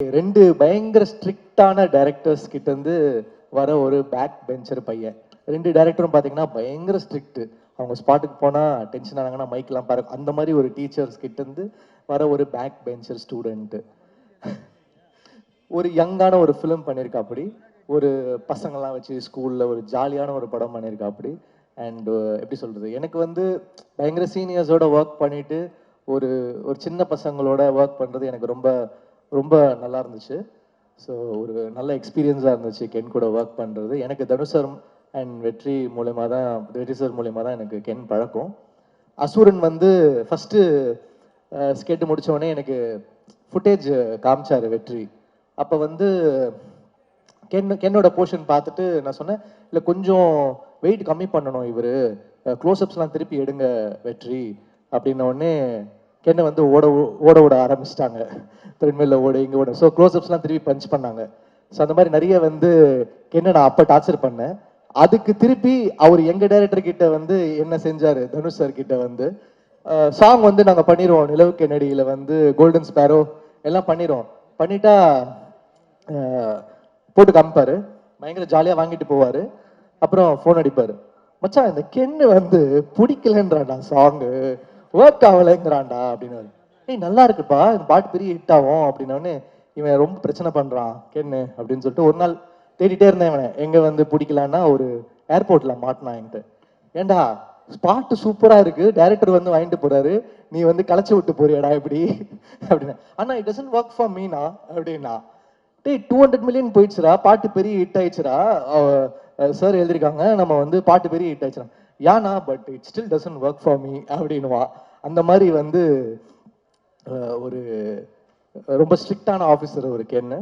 2 பயங்கர ஸ்ட்ரிக்டான டைரக்டர்ஸ் கிட்ட இருந்து வர ஒரு பேக் பெஞ்சர் பையன். 2 டைரக்டரும் பார்த்தீங்கன்னா பயங்கர ஸ்ட்ரிக்ட். அவங்க ஸ்பாட்டுக்கு போனா டென்ஷன் ஆனாங்கன்னா மைக்லாம் பாரு அந்த மாதிரி ஒரு டீச்சர்ஸ் கிட்ட இருந்து வர ஒரு பேக் பெஞ்சர் ஸ்டூடெண்ட். ஒரு யங்கான ஒரு ஃபிலிம் பண்ணியிருக்காப்படி, ஒரு பசங்கள்லாம் வச்சு ஸ்கூல்ல ஒரு ஜாலியான ஒரு படம் பண்ணியிருக்காப்படி. அண்ட் எப்படி சொல்றது, எனக்கு வந்து பயங்கர சீனியர்ஸோட ஒர்க் பண்ணிட்டு ஒரு ஒரு சின்ன பசங்களோட ஒர்க் பண்றது எனக்கு ரொம்ப ரொம்ப நல்லா இருந்துச்சு. ஸோ ஒரு நல்ல எக்ஸ்பீரியன்ஸாக இருந்துச்சு கென் கூட ஒர்க் பண்ணுறது. எனக்கு தனுஷ் சார் அண்ட் வெற்றி சார் மூலயமா தான் எனக்கு கென் பழக்கம். அசுரன் வந்து ஃபஸ்ட்டு ஸ்கெட்டு முடித்தோடனே எனக்கு ஃபுட்டேஜ் காமிச்சார் வெற்றி. அப்போ வந்து கென்னோட போர்ஷன் பார்த்துட்டு நான் சொன்னேன், இல்லை கொஞ்சம் வெயிட் கம்மி பண்ணணும் இவர், க்ளோஸ்அப்ஸ்லாம் திருப்பி எடுங்க வெற்றி அப்படின்ன உடனே கென்னை வந்து ஓட ஆரம்பிச்சிட்டாங்க. த்ரெட்மில்ல ஓட இங்கே ஓட. ஸோ க்ளோஸ்அப்ஸ்லாம் திருப்பி பஞ்ச் பண்ணாங்க. ஸோ அந்த மாதிரி நிறைய வந்து கென்னை நான் அப்போ டார்ச்சர் பண்ணேன். அதுக்கு திருப்பி அவர் எங்கள் டைரக்டர் கிட்ட வந்து என்ன செஞ்சார், தனுஷ் சார் கிட்ட வந்து சாங் வந்து நாங்கள் பண்ணிடுவோம், நிலவு கென்னடியில் வந்து கோல்டன் ஸ்பேரோ எல்லாம் பண்ணிட்டா போட்டு காமிப்பாரு, பயங்கர ஜாலியாக வாங்கிட்டு போவார். அப்புறம் ஃபோன் அடிப்பார், மச்சான் இந்த கென்னு வந்து பிடிக்கலன்றான்டா, சாங்கு ஒர்க் ஆகலைங்கிறான்டா அப்படின்னு. ஏய் நல்லா இருக்குப்பா, இந்த பாட்டு பெரிய ஹிட் ஆகும் அப்படின்னோடனே இவன் ரொம்ப பிரச்சனை பண்ணுறான் கென்னு அப்படின்னு சொல்லிட்டு ஒரு நாள் தேடிட்டே இருந்தேன். இவனை எங்கே வந்து பிடிக்கலான்னா ஒரு ஏர்போர்ட்டில் மாட்டினான் என்கிட்ட. ஏண்டா ஸ்பாட்டு சூப்பராக இருக்கு, டைரக்டர் வந்து வாங்கிட்டு போறாரு, நீ வந்து களைச்சி விட்டு போறியாடா இப்படி அப்படின்னு. ஆனால் it doesn't work for Meena அப்படின்னா. டேய் 200 மில்லியன் போயிடுச்சுரா, பாட்டு பெரிய ஹிட் ஆயிடுச்சுரா, சார் எழுதியிருக்காங்க நம்ம வந்து பாட்டு பெரிய ஹிட் ஆயிடுச்சுரா. யானா but it still doesn't work for me அப்படின்னுவா. அந்த மாதிரி வந்து ஒரு ரொம்ப ஸ்ட்ரிக்டான ஆஃபீஸர் ஒரு கென்னு.